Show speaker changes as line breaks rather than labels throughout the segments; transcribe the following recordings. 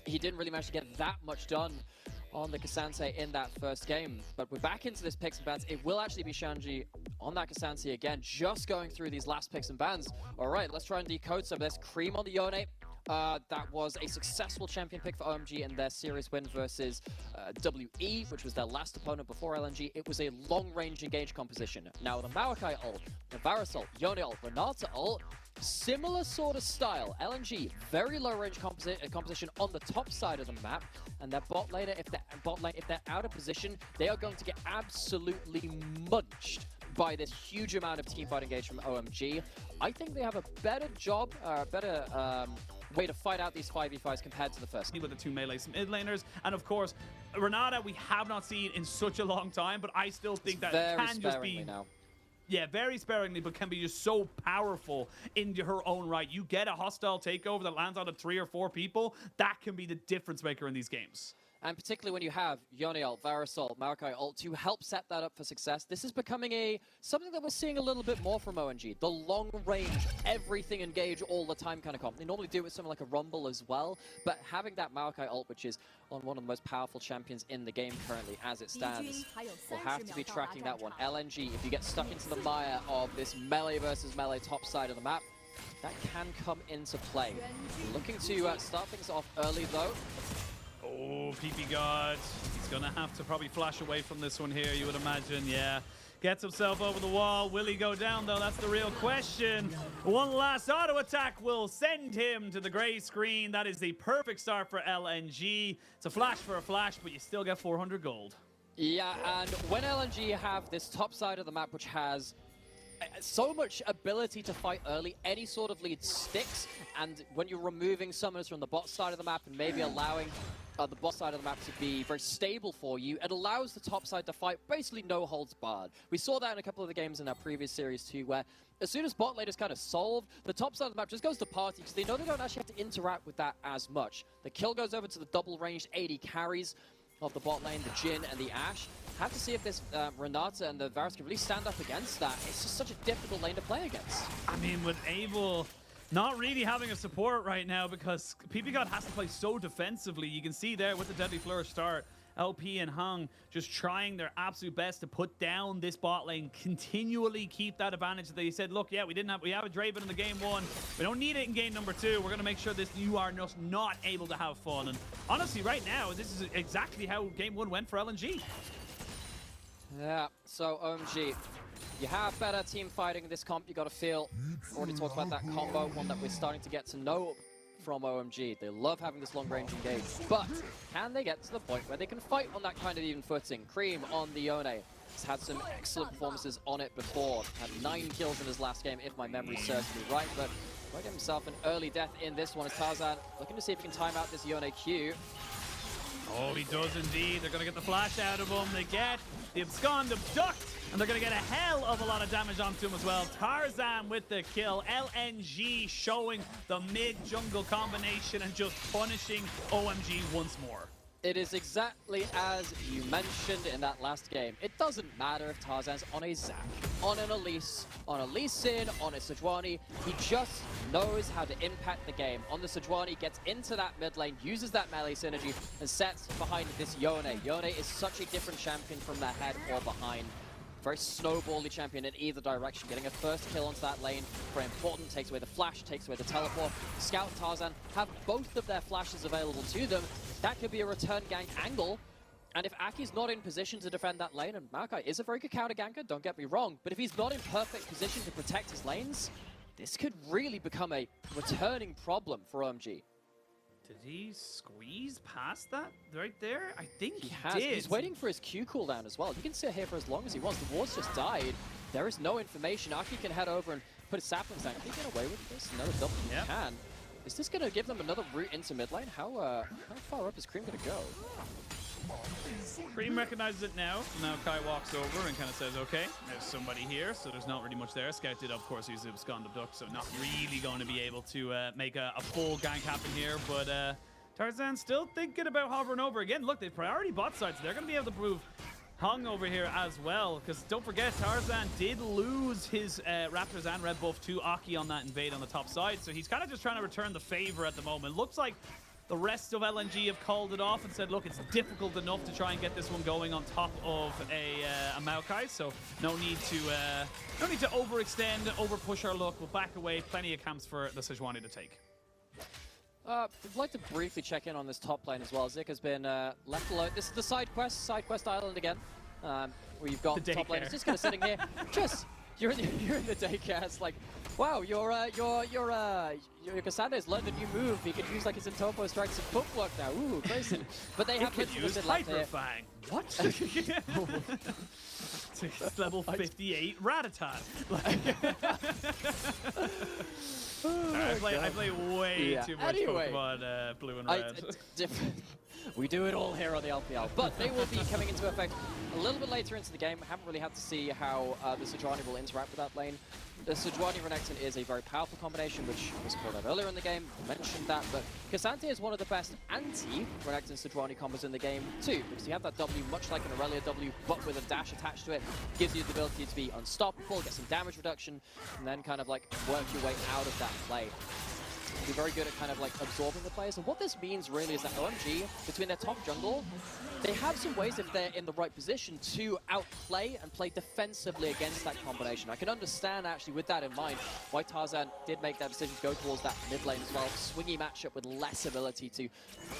he didn't really manage to get that much done on the Ksante in that first game. But we're back into this picks and bans. It will actually be Shanji on that Ksante again, just going through these last picks and bans. All right, let's try and decode some of this. Creme on the Yone. That was a successful champion pick for OMG in their series win versus WE, which was their last opponent before LNG. It was a long-range engage composition. Now the Maokai ult, the Varus ult, Yone ult, Renata ult, similar sort of style. LNG, very low-range composition on the top side of the map, and their bot lane, if they're out of position, they are going to get absolutely munched by this huge amount of teamfight engage from OMG. I think they have a better job, way to fight out these 5v5s compared to the first.
With the two melee mid laners, and of course, Renata we have not seen in such a long time, but I still think that it can just be
now.
Yeah, very sparingly, but can be just so powerful in her own right. You get a hostile takeover that lands on 3 or 4 people, that can be the difference maker in these games.
And particularly when you have Yone ult, Varus ult, Maokai ult to help set that up for success, this is becoming something that we're seeing a little bit more from OMG. The long range, everything engage all the time kind of comp. They normally do it with something like a Rumble as well, but having that Maokai ult, which is on one of the most powerful champions in the game currently as it stands, we'll have to be tracking that one. LNG, if you get stuck into the mire of this melee versus melee top side of the map, that can come into play. Looking to start things off early though.
Oh, PP God. He's going to have to probably flash away from this one here, you would imagine. Yeah. Gets himself over the wall. Will he go down, though? That's the real question. One last auto attack will send him to the gray screen. That is the perfect start for LNG. It's a flash for a flash, but you still get 400 gold.
Yeah, and when LNG have this top side of the map, which has so much ability to fight early, any sort of lead sticks, and when you're removing summoners from the bot side of the map and maybe allowing the bot side of the map to be very stable for you, it allows the top side to fight basically no holds barred. We saw that in a couple of the games in our previous series too, where as soon as bot lane is kind of solved, the top side of the map just goes to party because they know they don't actually have to interact with that as much. The kill goes over to the double ranged AD carries of the bot lane, the Jhin and the Ashe. Have to see if this Renata and the Varus can really stand up against that. It's just such a difficult lane to play against.
I mean, with Abel not really having a support right now because PPGod has to play so defensively. You can see there with the Deadly Flourish start, LP and Hung just trying their absolute best to put down this bot lane, continually keep that advantage that they said, look, yeah, we have a Draven in the game 1. We don't need it in game number 2. We're going to make sure this you are just not able to have fun. And honestly, right now, this is exactly how game 1 went for LNG.
Yeah, so OMG, you have better team fighting in this comp, you got to feel. Already talked about that combo, one that we're starting to get to know from OMG. They love having this long range engage, but can they get to the point where they can fight on that kind of even footing? Creme on the Yone. He's had some excellent performances on it before. Had 9 kills in his last game, if my memory serves me right, but might get himself an early death in this one as Tarzan looking to see if he can time out this Yone Q.
Oh, he does indeed. They're going to get the flash out of him. They get the abscond, abduct, and they're going to get a hell of a lot of damage onto him as well. Tarzan with the kill. LNG showing the mid-jungle combination and just punishing OMG once more.
It is exactly as you mentioned in that last game. It doesn't matter if Tarzan's on a Zac, on an Elise, on a Lee Sin, on a Sejuan. He just knows how to impact the game. On the Sejuan, he gets into that mid lane, uses that melee synergy, and sets behind this Yone. Yone is such a different champion from the head or behind. Very snowbally champion in either direction. Getting a first kill onto that lane, very important. Takes away the flash, takes away the teleport. Scout and Tarzan have both of their flashes available to them. That could be a return gank angle. And if Aki's not in position to defend that lane, and Maokai is a very good counter ganker, don't get me wrong, but if he's not in perfect position to protect his lanes, this could really become a returning problem for OMG.
Did he squeeze past that right there? I think he
has.
did.
He's waiting for his Q cooldown as well. He can sit here for as long as he wants. The ward's just died. There is no information. Aki can head over and put his saplings down. Can he get away with this? Another double he can. Is this going to give them another route into mid lane? How far up is Creme going to go?
Creme recognizes it now. Maokai walks over and kind of says, okay, there's somebody here, so there's not really much there. Scout did, of course, use the abscond abduct, so not really going to be able to make a full gank happen here, but Tarzan still thinking about hovering over. Again, look, they've priority bot sides, so they're going to be able to prove Hung over here as well, because don't forget, Tarzan did lose his Raptors and Red buff to Aki on that invade on the top side, so he's kind of just trying to return the favor at the moment. Looks like The rest of LNG have called it off and said, look, it's difficult enough to try and get this one going on top of a Maokai, so no need to overextend, overpush our luck. We'll back away. Plenty of camps for the Sejuani to take.
I'd like to briefly check in on this top lane as well. Zika's been left alone. This is the side quest Island again, where you've got the top lane. It's just kind of sitting here. You're in the daycare. It's like, wow, your Ksante has learned a new move. He can use like his Intopo strikes and footwork now. Ooh, crazy. But they have
use Hyper Fang. What? It's level 58 Ratata. I play way too much Pokemon Blue and Red.
We do it all here on the LPL, but they will be coming into effect a little bit later into the game. I haven't really had to see how the Sejuani will interact with that lane. The Sejuani Renekton is a very powerful combination, which was called out earlier in the game. I mentioned that, but Ksante is one of the best anti-Renekton Sejuani combos in the game too, because you have that W much like an Aurelia W, but with a dash attached to it. Gives you the ability to be unstoppable, get some damage reduction, and then kind of like work your way out of that play. Be very good at kind of like absorbing the players. And what this means really is that OMG, between their top jungle, they have some ways if they're in the right position to outplay and play defensively against that combination. I can understand actually with that in mind why Tarzan did make that decision to go towards that mid lane as well. Swingy matchup with less ability to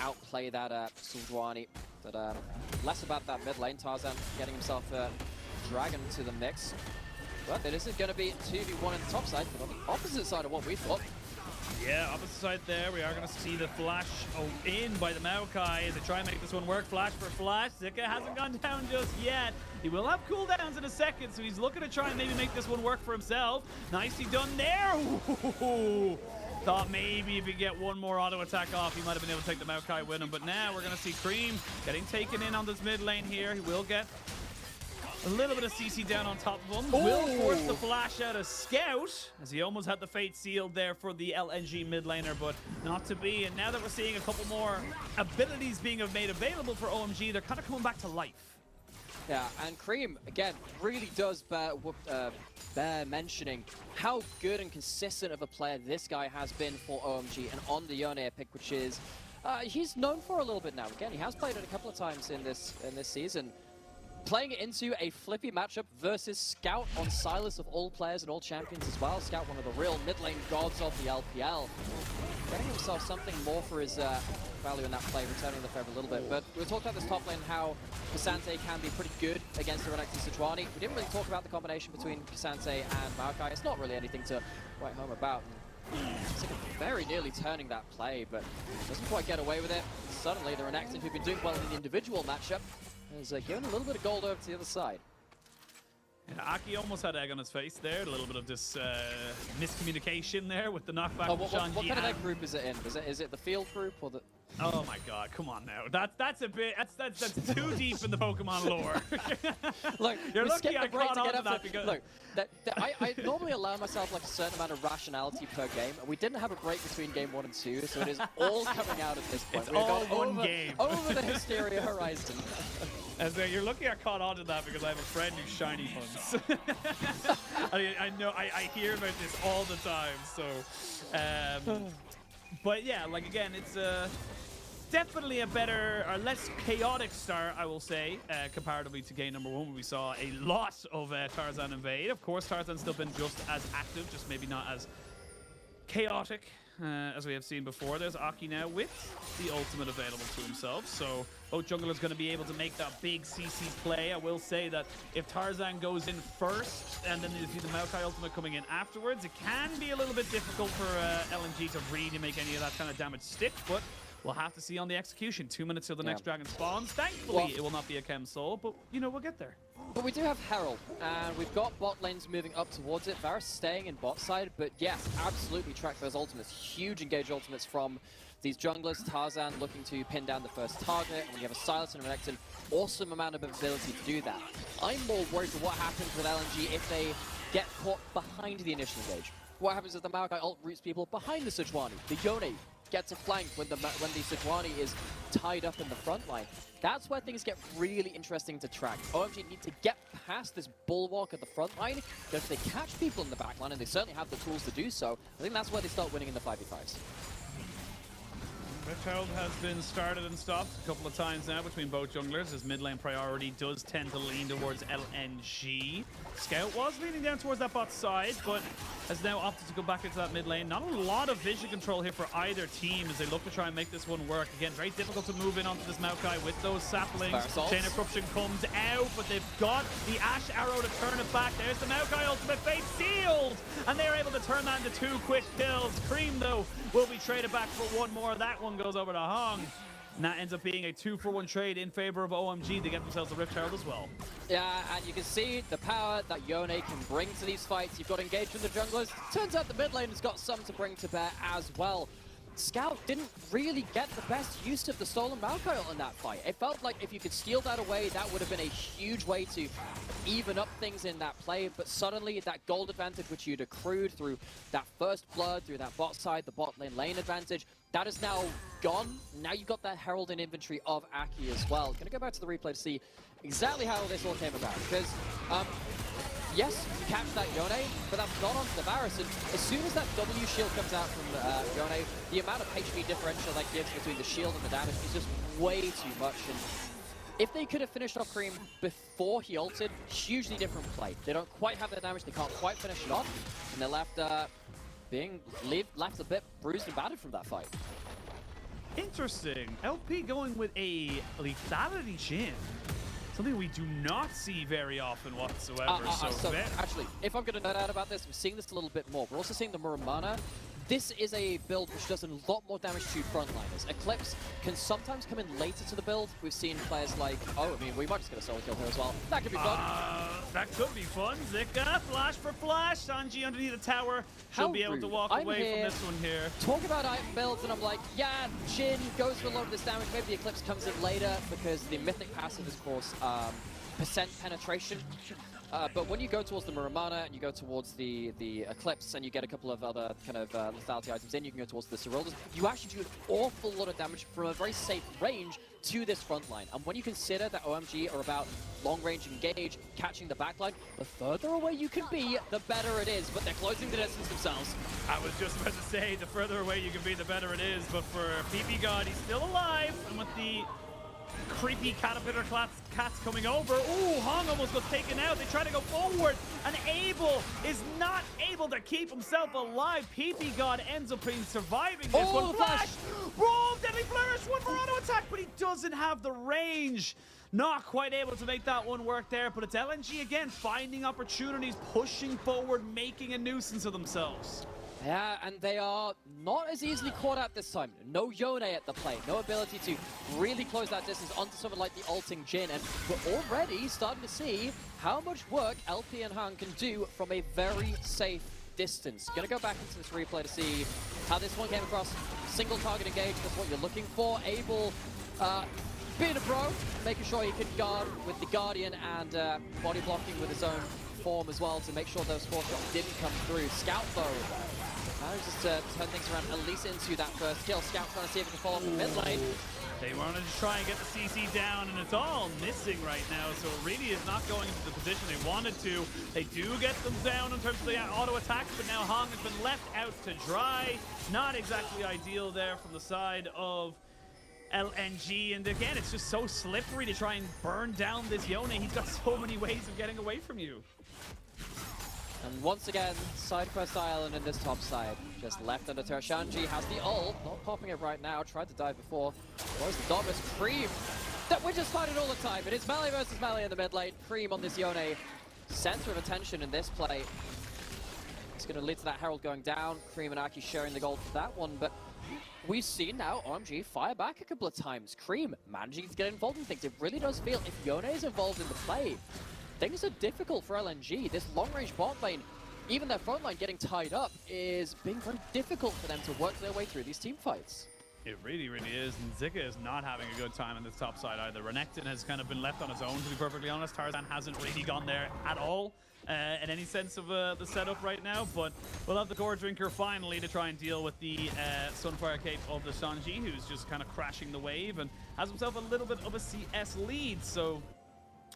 outplay that Sejuani. But less about that mid lane. Tarzan getting himself a dragon to the mix. But this is going to be 2v1 on the top side, but on the opposite side of what we thought.
Yeah, opposite side there. We are going to see the flash in by the Maokai as they try and make this one work. Flash for flash. Zika hasn't gone down just yet. He will have cooldowns in a second, so he's looking to try and maybe make this one work for himself. Nicely done there. Ooh. Thought maybe if he get one more auto attack off, he might have been able to take the Maokai with him. But now we're going to see Creme getting taken in on this mid lane here. He will get a little bit of CC down on top of him. Will force the flash out of Scout, as he almost had the fate sealed there for the LNG mid laner, but not to be. And now that we're seeing a couple more abilities being made available for OMG, they're kind of coming back to life.
Yeah, and Creme, again, really does bear mentioning how good and consistent of a player this guy has been for OMG and on the Yone pick, which is, he's known for a little bit now. Again, he has played it a couple of times in this season. Playing it into a flippy matchup versus Scout on Sylas of all players and all champions as well. Scout, one of the real mid lane gods of the LPL. Getting himself something more for his value in that play, returning the favor a little bit. But we talked about this top lane, how Ksante can be pretty good against the Renekton Sejuani. We didn't really talk about the combination between Ksante and Maokai. It's not really anything to write home about. It's like very nearly turning that play, but doesn't quite get away with it. Suddenly, the Renekton, who've been doing well in the individual matchup, has given a little bit of gold over to the other side.
Yeah, Aki almost had egg on his face there. A little bit of this miscommunication there with the knockback from Shanji.
What kind of egg group is it in? Is it the field group or the...
Oh my god, come on now. That's a bit, that's too deep in the Pokemon lore.
Look,
you're lucky I brought on to that because...
Look, I normally allow myself like a certain amount of rationality per game. We didn't have a break between game 1 and 2, so it is all coming out at this point.
It's all one game.
Over the Hysteria horizon.
As you're lucky I caught on to that because I have a friend who's shiny hunts. I know, I hear about this all the time, so... but yeah, like again, it's definitely a better or less chaotic start, I will say, comparatively to game number 1, where we saw a lot of Tarzan invade. Of course, Tarzan's still been just as active, just maybe not as chaotic as we have seen before. There's Aki now with the ultimate available to himself, so both junglers going to be able to make that big CC play. I will say that if Tarzan goes in first and then you see the Maokai ultimate coming in afterwards, it can be a little bit difficult for LNG to really make any of that kind of damage stick, but we'll have to see on the execution. 2 minutes till the next dragon spawns. Thankfully, it will not be a Chem Soul, but, you know, we'll get there.
But we do have Herald, and we've got bot lanes moving up towards it. Varus staying in bot side, but yes, absolutely track those ultimates. Huge engage ultimates from these junglers. Tarzan looking to pin down the first target, and we have a Sylas and a Renekton. Awesome amount of ability to do that. I'm more worried for what happens with LNG if they get caught behind the initial engage. What happens if the Maokai ult roots people behind the Sejuani? The Yone gets a flank when the Sejuani is tied up in the front line. That's where things get really interesting to track. OMG need to get past this bulwark at the front line, but if they catch people in the back line, and they certainly have the tools to do so, I think that's where they start winning in the 5v5s.
Rift Herald has been started and stopped a couple of times now between both junglers, as mid lane priority does tend to lean towards LNG. Scout was leaning down towards that bot side, but has now opted to go back into that mid lane. Not a lot of vision control here for either team as they look to try and make this one work. Again, very difficult to move in onto this Maokai with those saplings. Chain of Corruption comes out, but they've got the Ashe arrow to turn it back. There's the Maokai ultimate fate sealed, and they're able to turn that into 2 quick kills. Creme, though, will be traded back for one more. That one goes over to Hong. And that ends up being a 2-for-1 trade in favor of OMG. They get themselves a Rift Herald as well.
Yeah, and you can see the power that Yone can bring to these fights. You've got engagement of the junglers. Turns out the mid lane has got some to bring to bear as well. Scout didn't really get the best use of the stolen Maokai ult in that fight. It felt like if you could steal that away, that would have been a huge way to even up things in that play. But suddenly, that gold advantage which you'd accrued through that first blood, through that bot side, the bot lane advantage, that is now gone. Now you've got that Herald in inventory of Aki as well. Gonna go back to the replay to see exactly how this all came about. Because, yes, you catch that Yone, but that's not onto the Varus. And as soon as that W shield comes out from Yone, the amount of HP differential that gives between the shield and the damage is just way too much. And if they could have finished off Creme before he ulted, hugely different play. They don't quite have the damage, they can't quite finish it off, and they're left left a bit bruised and battered from that fight.
Interesting. LP going with a lethality Jhin. Something we do not see very often whatsoever.
Actually, if I'm going to nerd out about this, we're seeing this a little bit more. We're also seeing the Muramana. This is a build which does a lot more damage to frontliners. Eclipse can sometimes come in later to the build. We've seen players like, we might just get a solo kill here as well. That could be fun.
That could be fun. Zika, flash for flash. Shanji underneath the tower. She'll be able to walk away from this one here.
Talk about item builds, and I'm like, yeah, Jhin goes for a lot of this damage. Maybe the Eclipse comes in later because the Mythic passive is, of course, percent penetration. But when you go towards the Muramana and you go towards the Eclipse and you get a couple of other kind of lethality items in, you can go towards the Serildus, you actually do an awful lot of damage from a very safe range to this front line. And when you consider that OMG are about long-range engage, catching the backline, the further away you can be, the better it is. But they're closing the distance themselves.
I was just about to say, the further away you can be, the better it is. But for PP God, he's still alive. And with the creepy caterpillar cats coming over. Ooh, Hong almost got taken out. They try to go forward, and Abel is not able to keep himself alive. PP God ends up surviving this one. Flash! Boom! Deadly Flourish! One more auto attack, but he doesn't have the range. Not quite able to make that one work there, but it's LNG again, finding opportunities, pushing forward, making a nuisance of themselves.
Yeah, and they are not as easily caught out this time. No Yone at the play, no ability to really close that distance onto someone like the ulting Jhin, and we're already starting to see how much work LP and Han can do from a very safe distance. Gonna go back into this replay to see how this one came across. Single target engage, that's what you're looking for. Abel being a pro, making sure he can guard with the Guardian and body blocking with his own form as well to make sure those 4 shots didn't come through. Scout though, just turn things around at least into that first kill. Scout trying to see if he can follow up the mid lane.
They wanted to try and get the CC down, and it's all missing right now, so it really is not going into the position they wanted to. They do get them down in terms of the auto attacks, but now Hong has been left out to dry. Not exactly ideal there from the side of LNG, and again, it's just so slippery to try and burn down this Yone. He's got so many ways of getting away from you.
And once again, side quest island in this top side. Just left under turret. Shanji has the ult, not popping it right now. Tried to dive before. Where's the Domus? Creme! That we're just fighting all the time. It is melee versus melee in the mid lane. Creme on this Yone. Center of attention in this play. It's going to lead to that Herald going down. Creme and Aki sharing the gold for that one, but we've seen now OMG fire back a couple of times. Creme managing to get involved in things. It really does feel, if Yone is involved in the play, things are difficult for LNG. This long-range bot lane, even their front line getting tied up, is being very difficult for them to work their way through these team fights.
It really, really is, and Zika is not having a good time on this top side either. Renekton has kind of been left on his own, to be perfectly honest. Tarzan hasn't really gone there at all in any sense of the setup right now, but we'll have the Gore Drinker finally to try and deal with the Sunfire Cape of the Shanji, who's just kind of crashing the wave and has himself a little bit of a CS lead. So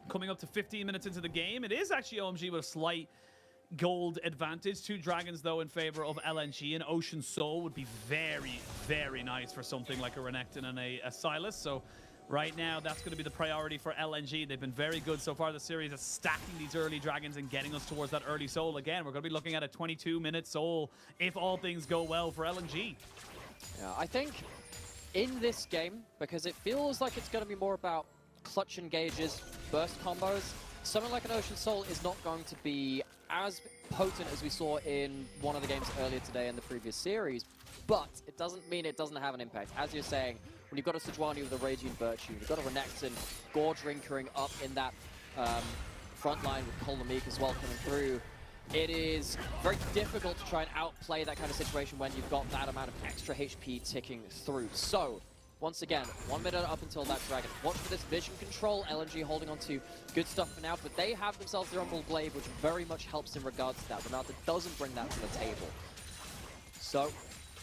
coming up to 15 minutes into the game, it is actually OMG with a slight gold advantage. 2 dragons, though, in favor of LNG, and Ocean Soul would be very, very nice for something like a Renekton and a Sylas. So right now, that's going to be the priority for LNG. They've been very good so far this series at stacking these early dragons and getting us towards that early soul. Again, we're going to be looking at a 22-minute soul if all things go well for LNG.
Yeah, I think in this game, because it feels like it's going to be more about clutch engages, burst combos, something like an Ocean Soul is not going to be as potent as we saw in one of the games earlier today in the previous series, but it doesn't mean it doesn't have an impact. As you're saying, when you've got a Sejuan with a Radiant Virtue, you've got a Renekton Gorge Rinkering up in that front line with Kolomik as well coming through, it is very difficult to try and outplay that kind of situation when you've got that amount of extra HP ticking through. So, once again, 1 minute up until that dragon. Watch for this vision control. LNG holding on to good stuff for now, but they have themselves their Umbral Glaive, which very much helps in regards to that. Renata doesn't bring that to the table. So,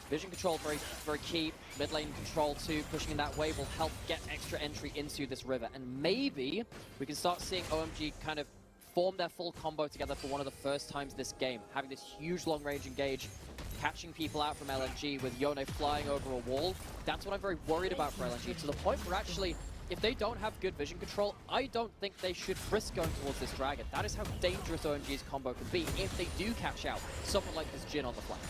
vision control very, very key. Mid lane control too, pushing in that wave will help get extra entry into this river. And maybe we can start seeing OMG kind of form their full combo together for one of the first times this game. Having this huge long-range engage, catching people out from LNG with Yone flying over a wall. That's what I'm very worried about for LNG, to the point where actually, if they don't have good vision control, I don't think they should risk going towards this dragon. That is how dangerous OMG's combo can be if they do catch out someone like this Jhin on the flank.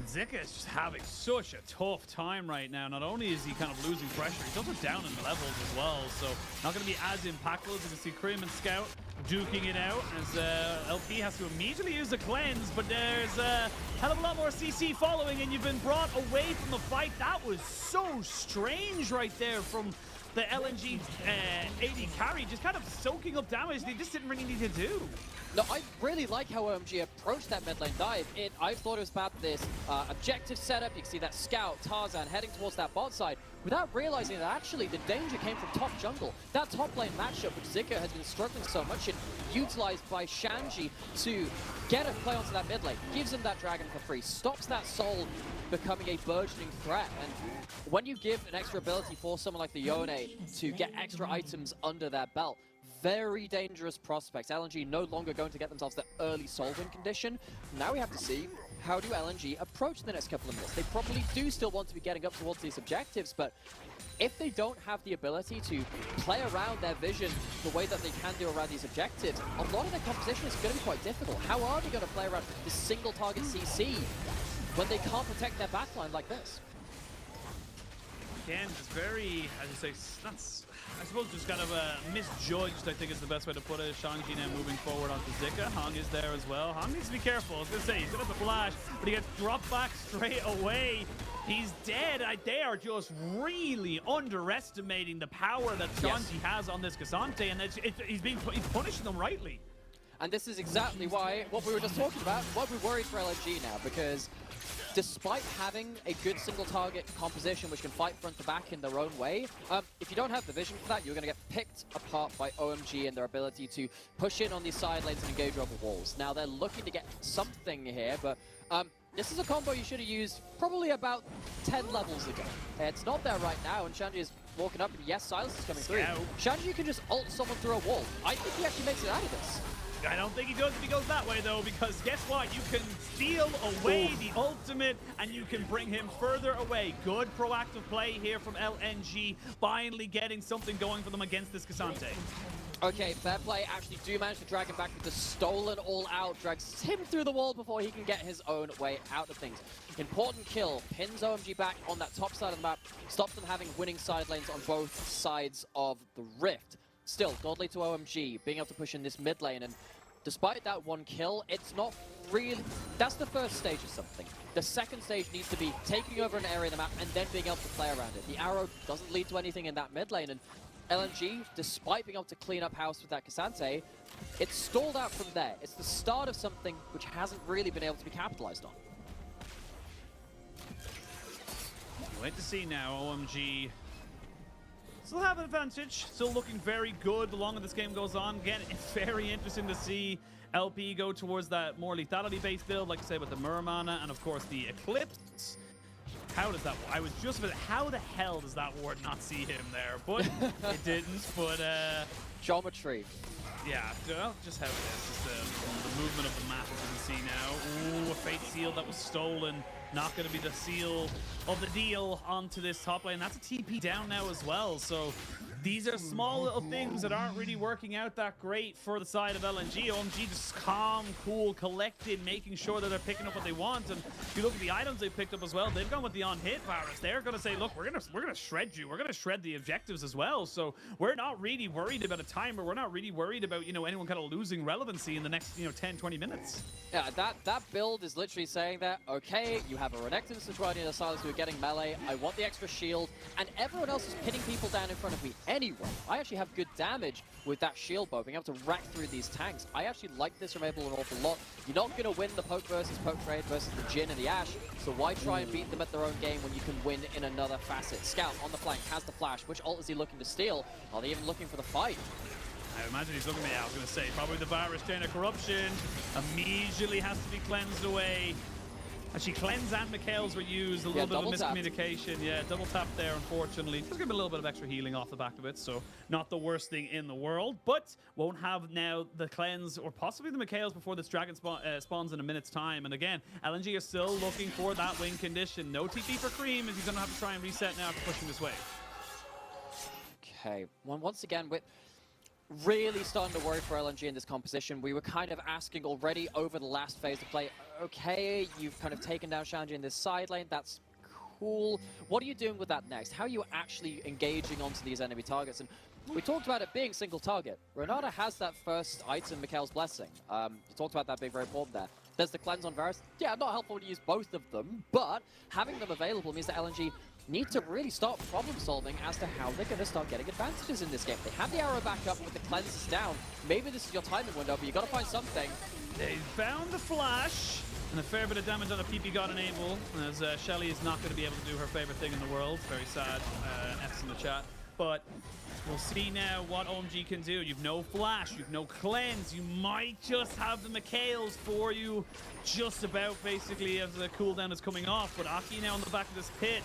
Zika is just having such a tough time right now. Not only is he kind of losing pressure, he's also down in the levels as well. So not going to be as impactful as you can see Creme and Scout duking it out as LP has to immediately use a cleanse, but there's a hell of a lot more CC following, and you've been brought away from the fight. That was so strange right there from the LNG AD carry, just kind of soaking up damage they just didn't really need to do.
No, I really like how OMG approached that mid lane dive. I thought it was about this objective setup. You can see that Scout, Tarzan heading towards that bot side without realizing that actually the danger came from top jungle. That top lane matchup, which Zika has been struggling so much in, utilized by Shanji to get a play onto that mid lane, gives him that dragon for free, stops that soul becoming a burgeoning threat. And when you give an extra ability for someone like the Yone to get extra items under their belt, very dangerous prospects. LNG no longer going to get themselves the early soul win condition. Now we have to see, how do LNG approach the next couple of minutes? They probably do still want to be getting up towards these objectives, but if they don't have the ability to play around their vision the way that they can do around these objectives, a lot of their composition is going to be quite difficult. How are they going to play around this single target CC when they can't protect their backline like this?
Again, just very, as you say, that's, I suppose, just kind of misjudged, I think is the best way to put it. Shanji now moving forward onto Zika. Hong is there as well. Hong needs to be careful. I was going to say, he's going to have to flash, but he gets dropped back straight away. He's dead. They are just really underestimating the power that Shanji has on this Ksante, and he's punishing them rightly.
And this is exactly why, what we were just talking about, what we're worried for LNG now, because despite having a good single target composition which can fight front to back in their own way, if you don't have the vision for that, you're going to get picked apart by OMG and their ability to push in on these side lanes and engage over walls. Now they're looking to get something here, but this is a combo you should have used probably about 10 levels ago. It's not there right now, and Shanji is walking up, and yes, Sylas is coming through. Shanji can just ult someone through a wall. I think he actually makes it out of this.
I don't think he does if he goes that way, though, because guess what? You can steal away the ultimate, and you can bring him further away. Good proactive play here from LNG, finally getting something going for them against this Ksante.
Okay, fair play. Actually do manage to drag him back with the stolen all out. Drags him through the wall before he can get his own way out of things. Important kill. Pins OMG back on that top side of the map. Stops them having winning side lanes on both sides of the rift. Still, godly to OMG, being able to push in this mid lane, and despite that one kill, it's not really... That's the first stage of something. The second stage needs to be taking over an area of the map and then being able to play around it. The arrow doesn't lead to anything in that mid lane, and LNG, despite being able to clean up house with that Ksante, it's stalled out from there. It's the start of something which hasn't really been able to be capitalized on.
Wait to see now, OMG still have an advantage, still looking very good the longer this game goes on. Again, it's very interesting to see LP go towards that more lethality-based build, like I say, with the Muramana and, of course, the Eclipse. How does that? I was just about. How the hell does that ward not see him there? But it didn't. But
geometry.
yeah, well, just how it is. Just the movement of the map, as you can see now. Ooh, a Fate Seal that was stolen. Not going to be the seal of the deal onto this top lane. That's a TP down now as well. So these are small little things that aren't really working out that great for the side of LNG. OMG just calm, cool, collected, making sure that they're picking up what they want. And if you look at the items they picked up as well, they've gone with the on-hit Varus. They're going to say, look, we're gonna shred you. We're gonna shred the objectives as well. So we're not really worried about a timer. We're not really worried about, you know, anyone kind of losing relevancy in the next, you know, 10, 20 minutes.
Yeah, that build is literally saying that, okay, you have a Renekton, Sejuan, and a Sylas who are getting melee. I want the extra shield, and everyone else is pinning people down in front of me anyway. I actually have good damage with that shield bow, being able to rack through these tanks. I actually like this from Abel an awful lot. You're not going to win the poke versus poke trade versus the Jhin and the Ashe, so why try and beat them at their own game when you can win in another facet? Scout on the flank has the flash. Which ult is he looking to steal? Are they even looking for the fight?
I imagine he's looking at me. I was going to say, probably the Varus Chain of Corruption immediately has to be cleansed away. Actually, Cleanse and Mikhail's were used. A little bit of a miscommunication. Yeah, double tap there, unfortunately. Just give him a little bit of extra healing off the back of it, so not the worst thing in the world. But won't have now the Cleanse or possibly the Mikhail's before this Dragon spawns in a minute's time. And again, LNG is still looking for that win condition. No TP for Creme, as he's going to have to try and reset now after pushing this wave.
Okay, once again, we're really starting to worry for LNG in this composition. We were kind of asking already over the last phase to play, okay, you've kind of taken down Shanji in this side lane, that's cool. What are you doing with that next? How are you actually engaging onto these enemy targets? And we talked about it being single target. Renata has that first item, Mikhail's Blessing. You talked about that being very important there. There's the Cleanse on Varus. Yeah, not helpful to use both of them, but having them available means that LNG need to really start problem solving as to how they're going to start getting advantages in this game. They have the arrow back up with the cleanses down. Maybe this is your timing window, but you got to find something.
They found the flash, and a fair bit of damage on a PP got enabled, as Shelly is not going to be able to do her favorite thing in the world. Very sad, F's in the chat. But we'll see now what OMG can do. You've no flash, you've no cleanse. You might just have the Mikhail's for you just about, basically, as the cooldown is coming off. But Aki now on the back of this pit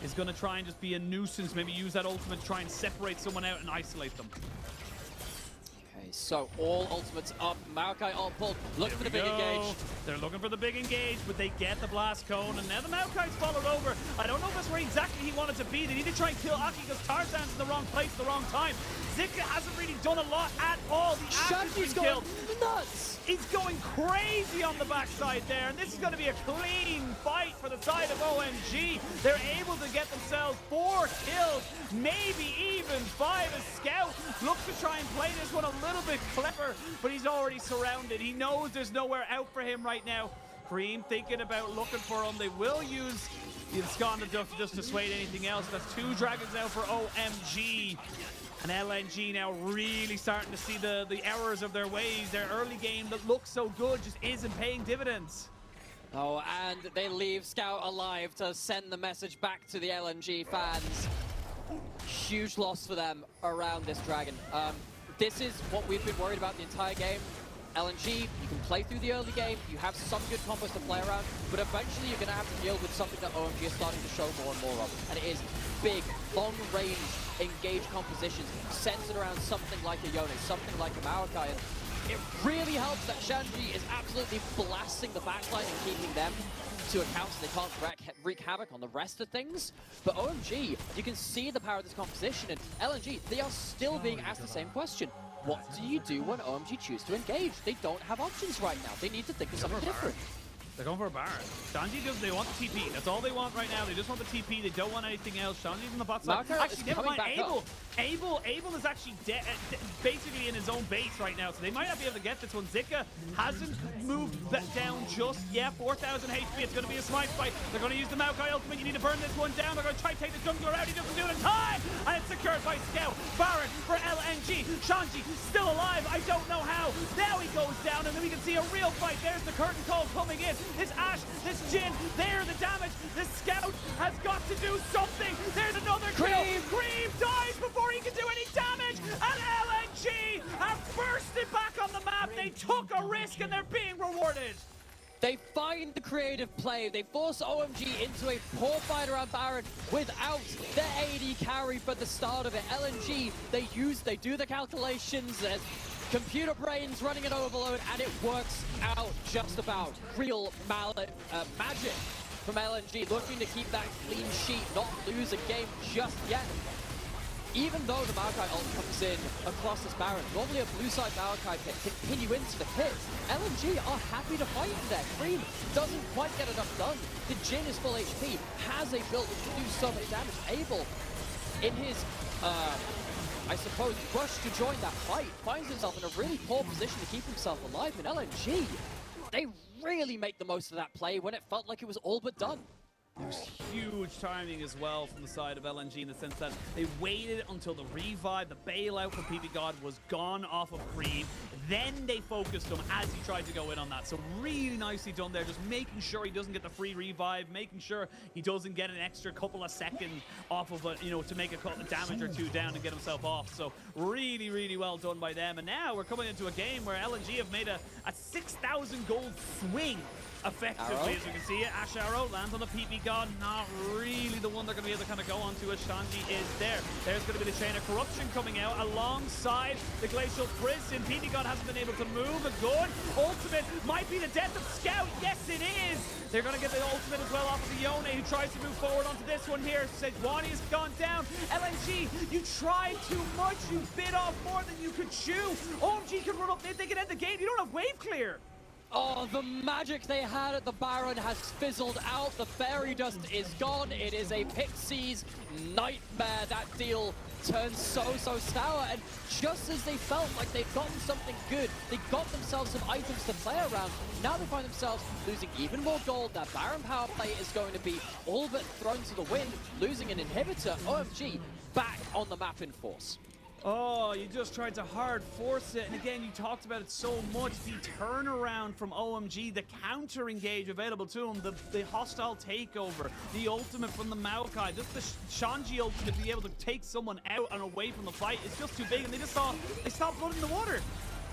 is going to try and just be a nuisance, maybe use that ultimate to try and separate someone out and isolate them.
Okay, so all ultimates up. Maokai ult pulled, looking for the big engage.
They're looking for the big engage, but they get the blast cone, and now the Maokai's followed over. I don't know if that's where exactly he wanted to be. They need to try and kill Aki because Tarzan's in the wrong place at the wrong time. Zika hasn't really done a lot at all. The Ashe's been killed.
Nuts!
He's going crazy on the backside there, and this is going to be a clean fight for the side of OMG. They're able to get themselves 4 kills, maybe even 5 as Scout looks to try and play this one a little bit clever, but he's already surrounded. He knows there's nowhere out for him right now. Creme thinking about looking for him. They will use the Ksante just to dissuade anything else. That's 2 dragons now for OMG. And LNG now really starting to see the errors of their ways. Their early game that looks so good just isn't paying dividends.
Oh, and they leave Scout alive to send the message back to the LNG fans. Huge loss for them around this dragon. This is what we've been worried about the entire game. LNG, you can play through the early game, you have some good combos to play around, but eventually you're going to have to deal with something that OMG is starting to show more and more of, and it is big, long-range, engaged compositions centered around something like a Yone, something like a Maokai, and it really helps that Shanji is absolutely blasting the backline and keeping them to account so they can't wreak havoc on the rest of things. But OMG, you can see the power of this composition, and LNG, they are still being asked the same question. What do you do when OMG choose to engage? They don't have options right now. They need to think of something different.
They're going for a Baron. Shanji they want the TP. That's all they want right now. They just want the TP. They don't want anything else. Shanji's in the bot side. Actually, never mind. Abel is actually basically in his own base right now, so they might not be able to get this one. Zika hasn't moved that down just yet. 4,000 HP. It's going to be a smite fight. They're going to use the Maokai ultimate. You need to burn this one down. They're going to try to take the jungler out. He doesn't do it in time, and it's secured by Scout. Baron for LNG. Shanji still alive. I don't know how. Now he goes down, and then we can see a real fight. There's the curtain call coming in. This Ashe, this Jhin, there the damage. This Scout has got to do something. There's another kill. Creme dies before he can do any damage. And LNG have bursted back on the map. They took a risk and they're being rewarded.
They find the creative play. They force OMG into a poor fight around Baron without their AD carry for the start of it. LNG, they do the calculations. There's computer brains running at overload, and it works out just about. Real magic from LNG, looking to keep that clean sheet, not lose a game just yet. Even though the Maokai ult comes in across this Baron, normally a blue side Maokai pick can pin you into the pit. LNG are happy to fight in there. Creme doesn't quite get enough done. The Jhin is full HP, has a build which can do so much damage. Able, in his, I suppose, rush to join that fight, finds himself in a really poor position to keep himself alive. And LNG, they really make the most of that play when it felt like it was all but done.
There's huge timing as well from the side of LNG in the sense that they waited until the revive, the bailout from PPGod was gone off of Creme. Then they focused him as he tried to go in on that. So really nicely done there, just making sure he doesn't get the free revive, making sure he doesn't get an extra couple of seconds off of it, you know, to make a damage or two down and get himself off. So really, really well done by them. And now we're coming into a game where LNG have made a 6,000 gold swing. Effectively,
Arrow.
as you can see it, Ashe arrow lands on the PPGod, not really the one they're going to be able to kind of go onto as Shanji is there. There's going to be the Chain of Corruption coming out alongside the Glacial Prison. PPGod hasn't been able to move. A good ultimate might be the death of Scout. Yes, it is. They're going to get the ultimate as well off of the Yone, who tries to move forward onto this one here. Sejuan has gone down. LNG, you tried too much. You bit off more than you could chew. OMG can run up there. They can end the game. You don't have wave clear.
Oh, the magic they had at the Baron has fizzled out. The fairy dust is gone. It is a Pixie's nightmare. That deal turns so sour. And just as they felt like they'd gotten something good, they got themselves some items to play around. Now they find themselves losing even more gold. That Baron power play is going to be all but thrown to the wind, losing an inhibitor. OMG back on the map in force.
Oh, you just tried to hard force it, and again, you talked about it so much. The turnaround from OMG, the counter engage available to him, the hostile takeover, the ultimate from the Maokai, just the Shanji ultimate to be able to take someone out and away from the fight. It's just too big, and they stopped blood in the water.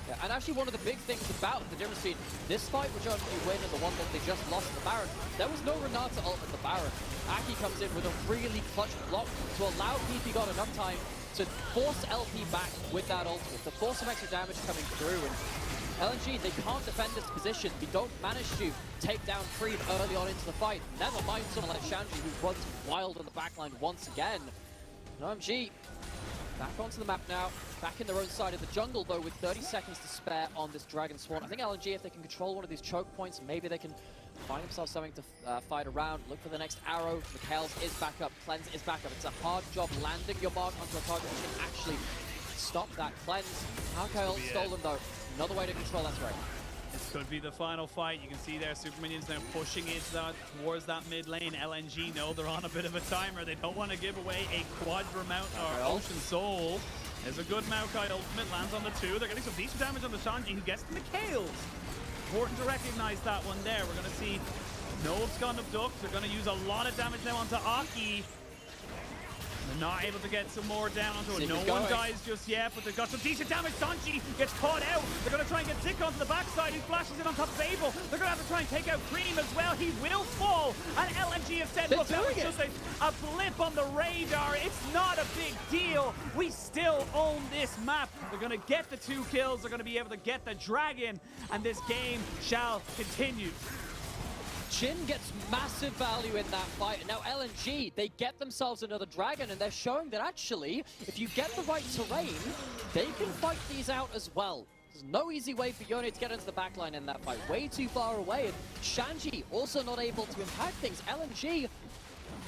Yeah, and actually one of the big things about the difference between this fight, which OMG win, and the one that they just lost to the Baron, there was no Renata ult at the Baron. Aki comes in with a really clutch block to allow PPGod enough time to force LP back with that ultimate, to force some extra damage coming through. And LNG, they can't defend this position. They don't manage to take down Creme early on into the fight. Never mind someone like Shanji, who runs wild on the backline once again. And OMG back onto the map now, back in their own side of the jungle though, with 30 seconds to spare on this Dragon Swarm. I think LNG, if they can control one of these choke points, maybe they can find themselves something to fight around. Look for the next arrow. Mikhail's is back up. Cleanse is back up. It's a hard job landing your mark onto a target which can actually stop that cleanse. Maokai ult stolen though. Another way to control that threat.
This could be the final fight. You can see there, Super Minions now pushing into that, towards that mid lane. LNG know they're on a bit of a timer. They don't want to give away a Quadra Mount or Ocean Soul. There's a good Maokai ultimate, lands on the two. They're getting some decent damage on the Shanji, who gets the Mikhails. Important to recognize that one there. We're going to see Nove's gone abduct. They're going to use a lot of damage now onto Aki. They're not able to get some more down onto it. No one dies just yet, but they've got some decent damage. Sanji gets caught out. They're going to try and get Zika onto the backside. He flashes in on top of Abel. They're going to have to try and take out Creme as well. He will fall. And LNG have said, look, that was just a blip on the radar. It's not a big deal. We still own this map. They're going to get the 2 kills. They're going to be able to get the dragon. And this game shall continue.
Jhin gets massive value in that fight. Now LNG, they get themselves another dragon, and they're showing that actually, if you get the right terrain, they can fight these out as well. There's no easy way for Yone to get into the backline in that fight. Way too far away, and Shanji also not able to impact things. LNG,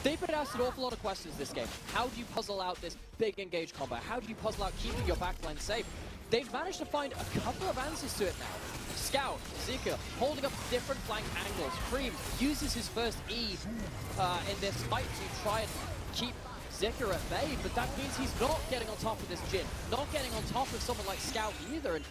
they've been asked an awful lot of questions this game. How do you puzzle out this big engage combo? How do you puzzle out keeping your backline safe? They've managed to find a couple of answers to it now. Scout, Zika, holding up different flank angles. Creme uses his first E in this fight to try and keep Zika at bay, but that means he's not getting on top of this Jhin, not getting on top of someone like Scout either. And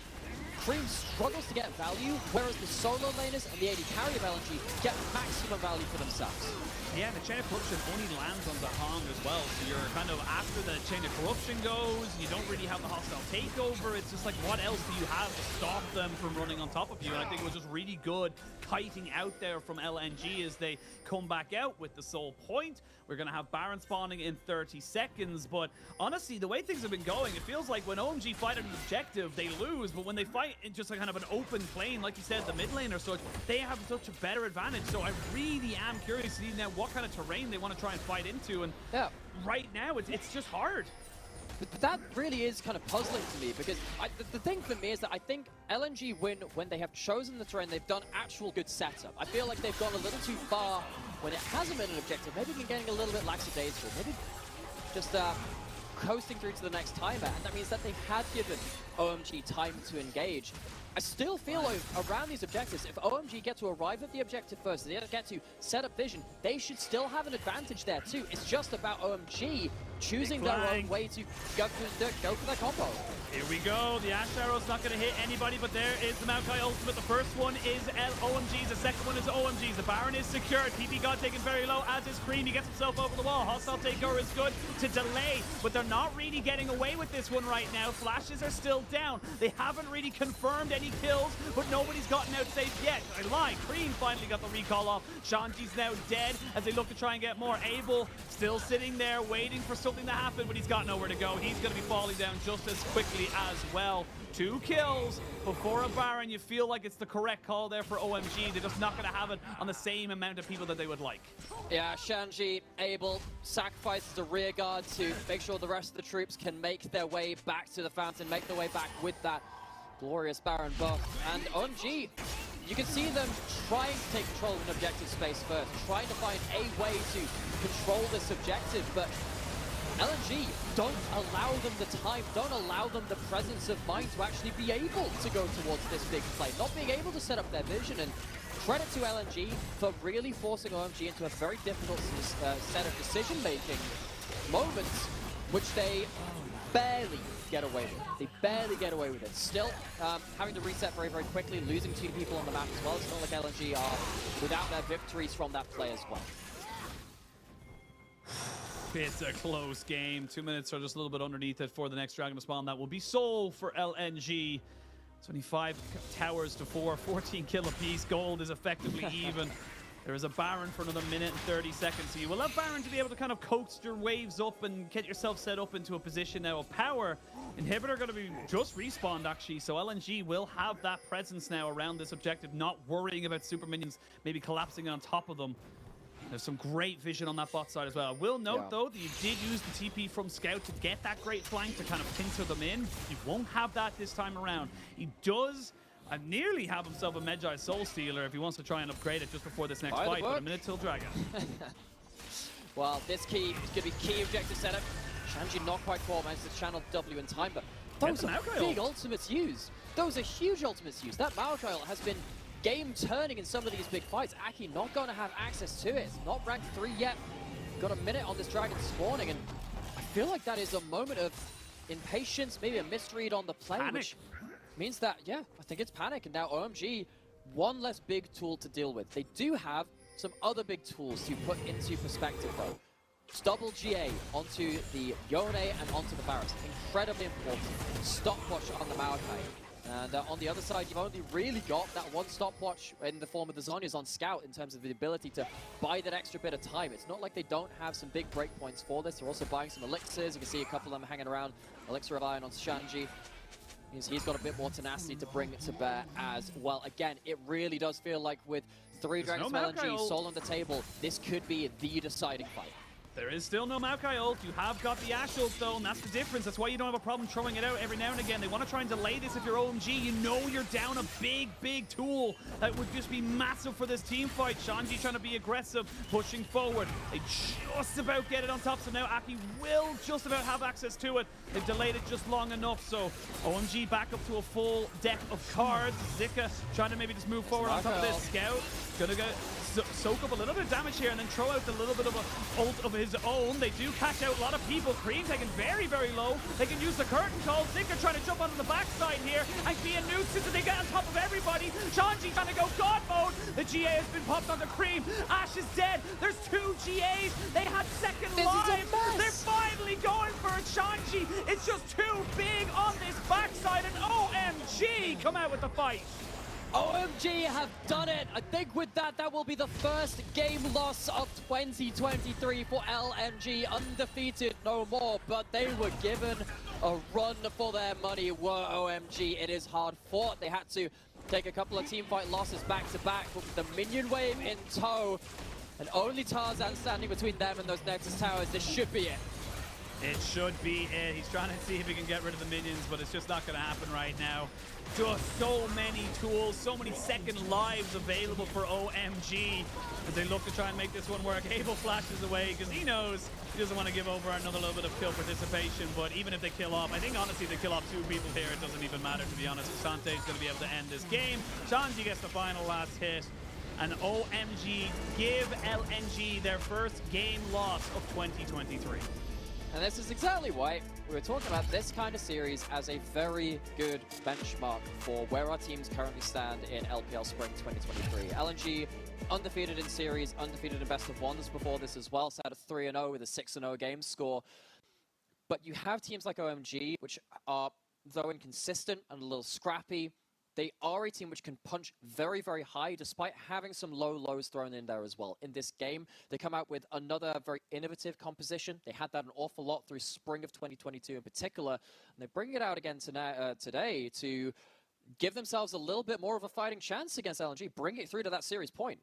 Creme struggles to get value, whereas the solo laners and the AD carry of LNG get maximum value for themselves.
Yeah, and the Chain of Corruption only lands on the Hong as well, so you're kind of after the Chain of Corruption goes, you don't really have the hostile takeover. It's just like, what else do you have to stop them from running on top of you? And I think it was just really good kiting out there from LNG as they come back out with the Soul Point. We're going to have Baron spawning in 30 seconds, but honestly, the way things have been going, it feels like when OMG fight at an objective, they lose, but when they fight in just a kind of an open plane, like you said, the mid lane or such, they have such a better advantage. So I really am curious to see now what kind of terrain they want to try and fight into, and right now, it's just hard.
But that really is kind of puzzling to me, because the thing for me is that I think LNG win when they have chosen the terrain, they've done actual good setup. I feel like they've gone a little too far when it hasn't been an objective. Maybe been getting a little bit lackadaisical. Maybe just coasting through to the next timer, and that means that they had given OMG time to engage. I still feel like around these objectives, if OMG get to arrive at the objective first, they get to set up vision, they should still have an advantage there too. It's just about OMG choosing their own way to go for their combo.
Here we go. The Ashe Arrow's not going to hit anybody, but there is the Maokai ultimate. The first one is OMG's, the second one is OMG's. The Baron is secured. PP got taken very low, as is Creme. He gets himself over the wall. Hostile takeover is good to delay, but they're not really getting away with this one right now. Flashes are still down. They haven't really confirmed any kills, but nobody's gotten out safe yet. I lied. Creme finally got the recall off. Shanji's now dead as they look to try and get more. Abel still sitting there waiting for something to happen, but he's got nowhere to go. He's going to be falling down just as quickly as well. 2 kills before a Baron. You feel like it's the correct call there for OMG. They're just not going to have it on the same amount of people that they would like.
Yeah, Shanji, Abel sacrifices a rear guard to make sure the rest of the troops can make their way back to the fountain, make their way back with that glorious Baron buff. And OMG, you can see them trying to take control of an objective space first, trying to find a way to control this objective, but LNG don't allow them the time, don't allow them the presence of mind to actually be able to go towards this big play, not being able to set up their vision. And credit to LNG for really forcing OMG into a very difficult set of decision-making moments, which they barely get away with. They barely get away with it. Still, having to reset very, very quickly, losing 2 people on the map as well. It's not like LNG are without their victories from that play as well.
It's a close game. 2 minutes are just a little bit underneath it for the next Dragon to spawn. That will be Soul for LNG. 25 towers to 4, 14 kill apiece. Gold is effectively even. There is a Baron for another minute and 30 seconds. So you will have Baron to be able to kind of coax your waves up and get yourself set up into a position now of power. Inhibitor going to be just respawned, actually. So LNG will have that presence now around this objective, not worrying about super minions maybe collapsing on top of them. There's some great vision on that bot side as well. I will note, though, that you did use the TP from Scout to get that great flank to kind of pincer them in. He won't have that this time around. He does nearly have himself a Magi Soul Stealer if he wants to try and upgrade it just before this next fight, but a minute till Dragon.
Well, this key is going to be key objective setup. Shanji not quite quite managed to channel W in time, but those are big ultimates used. Those are huge ultimates used. That Maokai ult has been game turning in some of these big fights. Aki not going to have access to it. It's not ranked 3 yet. Got a minute on this Dragon spawning, and I feel like that is a moment of impatience, maybe a misread on the play, which means that, yeah, I think it's panic. And now OMG, one less big tool to deal with. They do have some other big tools to put into perspective, though. Double GA onto the Yone and onto the Varus. Incredibly important. Stopwatch on the Maokai. And on the other side, you've only really got that one stopwatch in the form of the Zhonya's on Scout in terms of the ability to buy that extra bit of time. It's not like they don't have some big breakpoints for this. They're also buying some elixirs. You can see a couple of them hanging around. Elixir of Iron on Shanji. He's got a bit more tenacity to bring to bear as well. Again, it really does feel like with 3 Dragons from LNG, Soul on the table, this could be the deciding fight.
There is still no Maokai ult. You have got the Ashe ult though, and that's the difference. That's why you don't have a problem throwing it out every now and again. They want to try and delay this if you're OMG. You know you're down a big tool that would just be massive for this team fight. Shanji trying to be aggressive, pushing forward. They just about get it on top, so now Aki will just about have access to it. They've delayed it just long enough, so OMG back up to a full deck of cards. Zika trying to maybe just move forward on top of this. Scout gonna go soak up a little bit of damage here and then throw out a little bit of a ult of his own. They do catch out a lot of people. Creme taken very, very low. They can use the curtain call. Zika trying to jump onto the backside here and be a nuisance, and they get on top of everybody. Shanji trying to go God mode. The GA has been popped onto Creme. Ashe is dead. There's 2 GAs. They had second lives. They're finally going for it. Shanji, it's just too big on this backside, and OMG come out with the fight.
OMG have done it. I think with that, that will be the first game loss of 2023 for LNG. Undefeated no more, but they were given a run for their money, were OMG. It is hard fought. They had to take a couple of teamfight losses back to back with the minion wave in tow. And only Tarzan standing between them and those Nexus towers. This should be it.
It should be it. He's trying to see if he can get rid of the minions, but it's just not going to happen right now. Just so many tools, so many second lives available for OMG as they look to try and make this one work. Abel flashes away because he knows he doesn't want to give over another little bit of kill participation, but even if they kill off, I think honestly they kill off 2 people here, it doesn't even matter, to be honest. Ksante is going to be able to end this game. Shanji gets the final last hit, and OMG give LNG their first game loss of 2023.
And this is exactly why we were talking about this kind of series as a very good benchmark for where our teams currently stand in LPL Spring 2023. LNG undefeated in series, undefeated in best of ones before this as well, sat at 3-0 with a 6-0 game score. But you have teams like OMG, which are, though inconsistent and a little scrappy, they are a team which can punch very, very high despite having some low lows thrown in there as well. In this game, they come out with another very innovative composition. They had that an awful lot through spring of 2022 in particular, and they bring it out again today to give themselves a little bit more of a fighting chance against LNG, bring it through to that series point.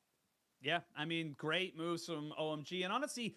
Yeah, I mean, great moves from OMG, and honestly,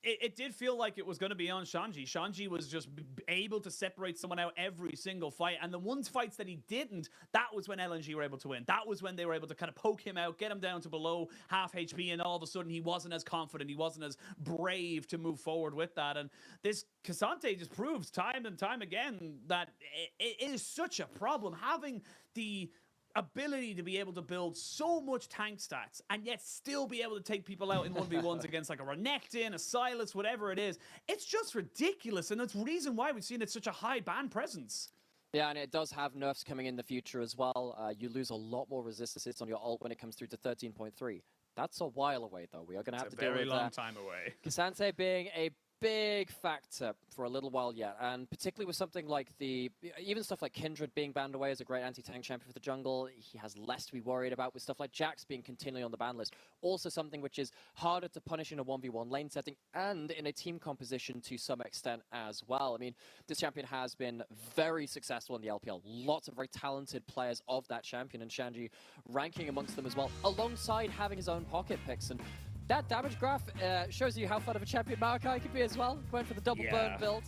it did feel like it was going to be on Shanji. Shanji was just able to separate someone out every single fight. And the ones fights that he didn't, that was when LNG were able to win. That was when they were able to kind of poke him out, get him down to below half HP, and all of a sudden he wasn't as confident, he wasn't as brave to move forward with that. And this Ksante just proves time and time again that it is such a problem having the ability to be able to build so much tank stats and yet still be able to take people out in 1v1s against like a Renekton, a Sylas, whatever it is. It's just ridiculous, and it's the reason why we've seen it such a high ban presence.
Yeah, and it does have nerfs coming in the future as well. You lose a lot more resistance on your ult when it comes through to 13.3. That's a while away, though. We are going to have to deal with
a very long time away.
Ksante being a big factor for a little while yet, and particularly with something like even stuff like Kindred being banned away as a great anti-tank champion for the jungle, he has less to be worried about with stuff like Jax being continually on the ban list. Also something which is harder to punish in a 1v1 lane setting and in a team composition to some extent as well. I mean, this champion has been very successful in the LPL. Lots of very talented players of that champion, and Shanji ranking amongst them as well, alongside having his own pocket picks. And that damage graph shows you how fun of a champion Maokai could be as well. Went for the double burn build,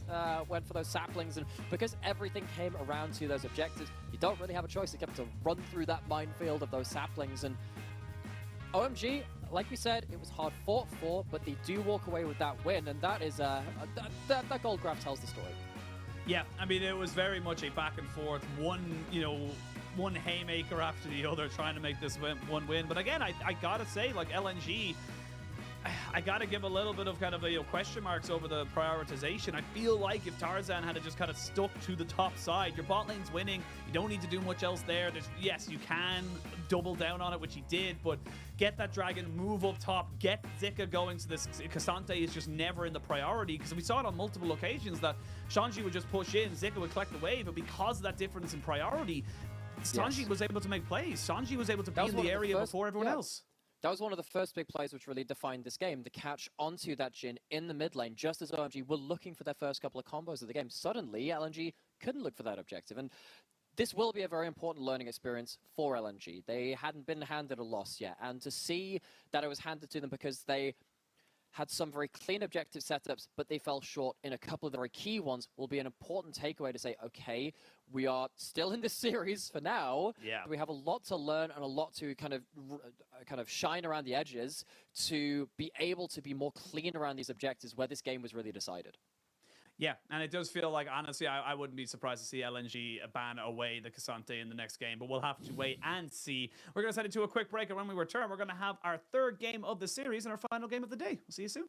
went for those saplings, and because everything came around to those objectives, you don't really have a choice. You have to run through that minefield of those saplings. And OMG, like we said, it was hard fought for, but they do walk away with that win, and that is that gold graph tells the story. Yeah,
I mean, it was very much a back and forth, one haymaker after the other trying to make this one win. But again, I gotta say, like, LNG, I gotta give a little bit of kind of question marks over the prioritization. I feel like if Tarzan had just kind of stuck to the top side, your bot lane's winning, you don't need to do much else there. Yes, you can double down on it, which he did, but get that dragon, move up top, get Zika going, so this Ksante is just never in the priority, because we saw it on multiple occasions that Shanji would just push in, Zika would collect the wave, but because of that difference in priority, Shanji was able to make plays. Shanji was able to be in the area before everyone else.
That was one of the first big plays which really defined this game, the catch onto that Jhin in the mid lane, just as OMG were looking for their first couple of combos of the game. Suddenly, LNG couldn't look for that objective, and this will be a very important learning experience for LNG. They hadn't been handed a loss yet, and to see that it was handed to them because they had some very clean objective setups, but they fell short in a couple of the very key ones, will be an important takeaway to say, okay, we are still in this series for now.
Yeah.
We have a lot to learn and a lot to kind of shine around the edges to be able to be more clean around these objectives where this game was really decided.
Yeah, and it does feel like, honestly, I wouldn't be surprised to see LNG ban away the Ksante in the next game, but we'll have to wait and see. We're going to send it to a quick break, and when we return, we're going to have our third game of the series and our final game of the day. We'll see you soon.